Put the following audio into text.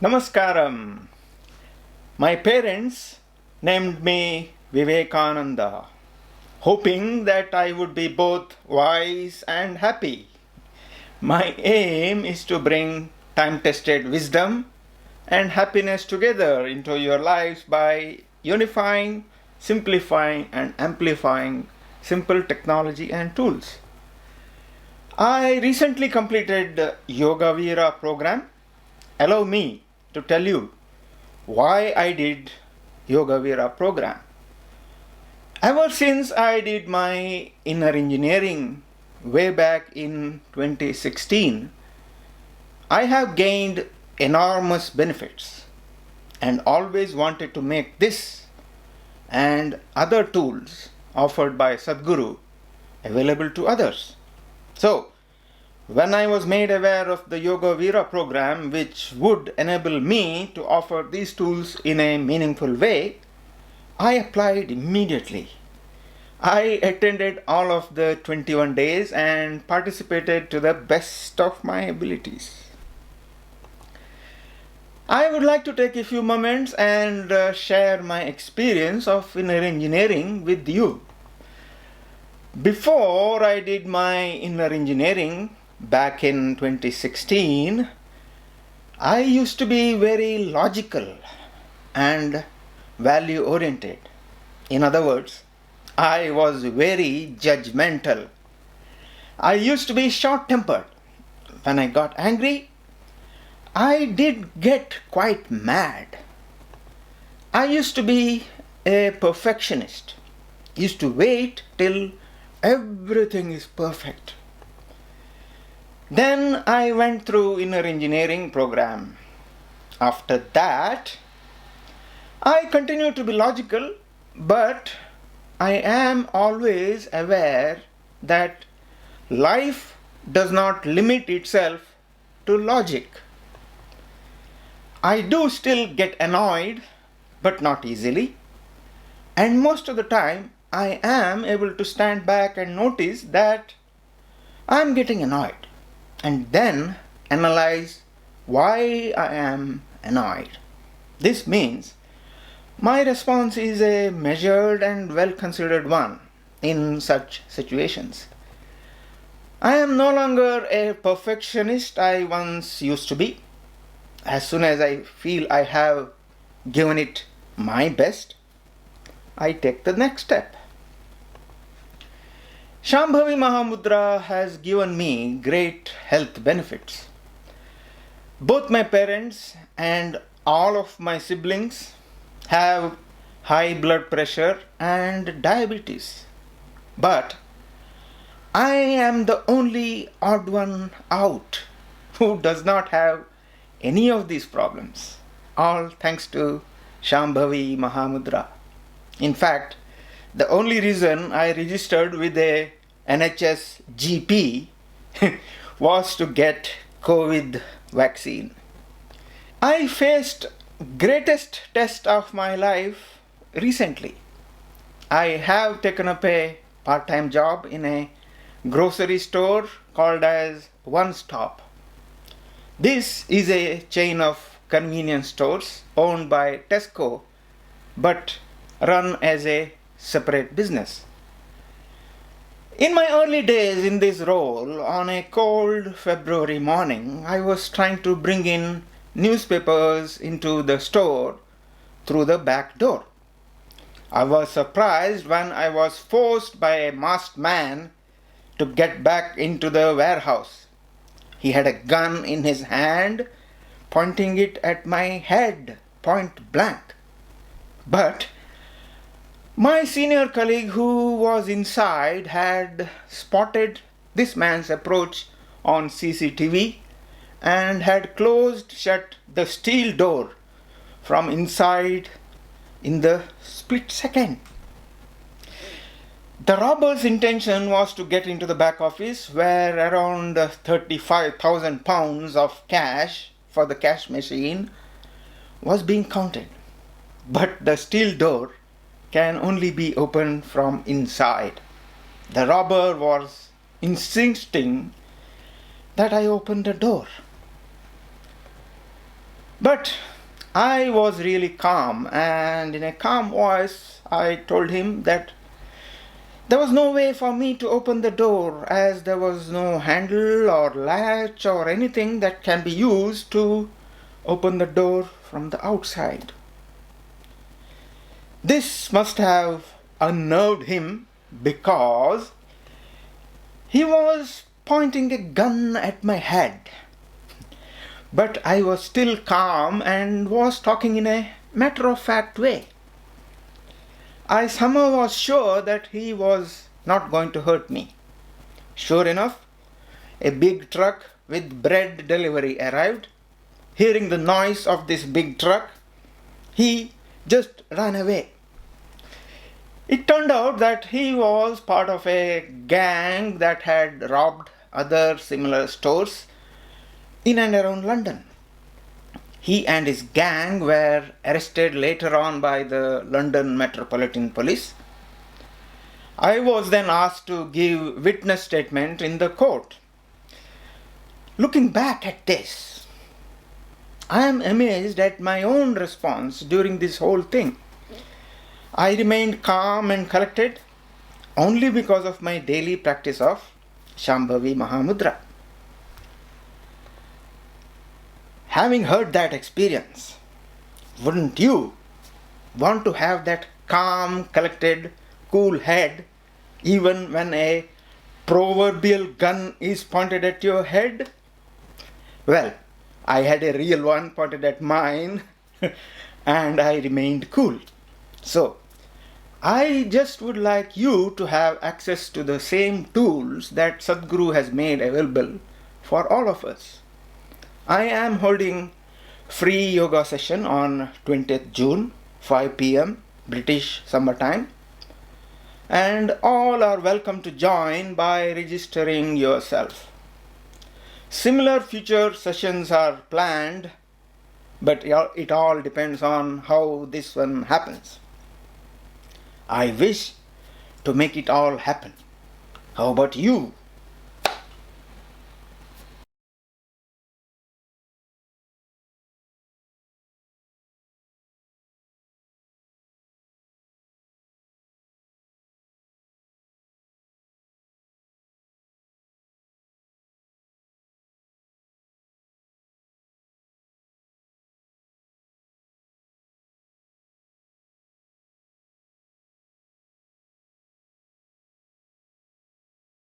Namaskaram. My parents named me Vivekananda, hoping that I would be both wise and happy. My aim is to bring time tested wisdom and happiness together into your lives by unifying, simplifying, and amplifying simple technology and tools. I recently completed the Yoga Veera program. Allow me to tell you why I did Yoga Veera program. Ever since I did my inner engineering way back in 2016, I have gained enormous benefits and always wanted to make this and other tools offered by Sadhguru available to others. So, when I was made aware of the Yoga Veera program, which would enable me to offer these tools in a meaningful way, I applied immediately. I attended all of the 21 days and participated to the best of my abilities. I would like to take a few moments and share my experience of inner engineering with you. Before I did my inner engineering back in 2016, I used to be very logical and value oriented. In other words, I was very judgmental. I used to be short tempered. When I got angry, I did get quite mad. I used to be a perfectionist. Used to wait till everything is perfect. Then I went through inner engineering program. After that, I continue to be logical, but I am always aware that life does not limit itself to logic. I do still get annoyed, but not easily. And most of the time, I am able to stand back and notice that I am getting annoyed and then analyze why I am annoyed. This means my response is a measured and well considered one in such situations. I am no longer a perfectionist I once used to be. As soon as I feel I have given it my best, I take the next step. Shambhavi Mahamudra has given me great health benefits. Both my parents and all of my siblings have high blood pressure and diabetes. But I am the only odd one out who does not have any of these problems. All thanks to Shambhavi Mahamudra. In fact, the only reason I registered with a NHS GP was to get COVID vaccine. I faced greatest test of my life recently. I have taken up a part-time job in a grocery store called as One Stop. This is a chain of convenience stores owned by Tesco but run as a separate business. In my early days in this role, on a cold February morning, I was trying to bring in newspapers into the store through the back door. I was surprised when I was forced by a masked man to get back into the warehouse. He had a gun in his hand, pointing it at my head, point blank. But my senior colleague who was inside had spotted this man's approach on CCTV and had closed shut the steel door from inside in the split second. The robber's intention was to get into the back office where around 35,000 pounds of cash for the cash machine was being counted. But the steel door can only be opened from inside. The robber was insisting that I open the door. But I was really calm, and in a calm voice, I told him that there was no way for me to open the door, as there was no handle or latch or anything that can be used to open the door from the outside. This must have unnerved him because he was pointing a gun at my head. But I was still calm and was talking in a matter-of-fact way. I somehow was sure that he was not going to hurt me. Sure enough, a big truck with bread delivery arrived. Hearing the noise of this big truck, he just ran away. It turned out that he was part of a gang that had robbed other similar stores in and around London. He and his gang were arrested later on by the London Metropolitan Police. I was then asked to give witness statement in the court. Looking back at this, I am amazed at my own response during this whole thing. I remained calm and collected only because of my daily practice of Shambhavi Mahamudra. Having heard that experience, wouldn't you want to have that calm, collected, cool head even when a proverbial gun is pointed at your head? Well, I had a real one pointed at mine and I remained cool. So, I just would like you to have access to the same tools that Sadhguru has made available for all of us. I am holding free yoga session on 20th June, 5 p.m. British summer time, and all are welcome to join by registering yourself. Similar future sessions are planned, but it all depends on how this one happens. I wish to make it all happen. How about you?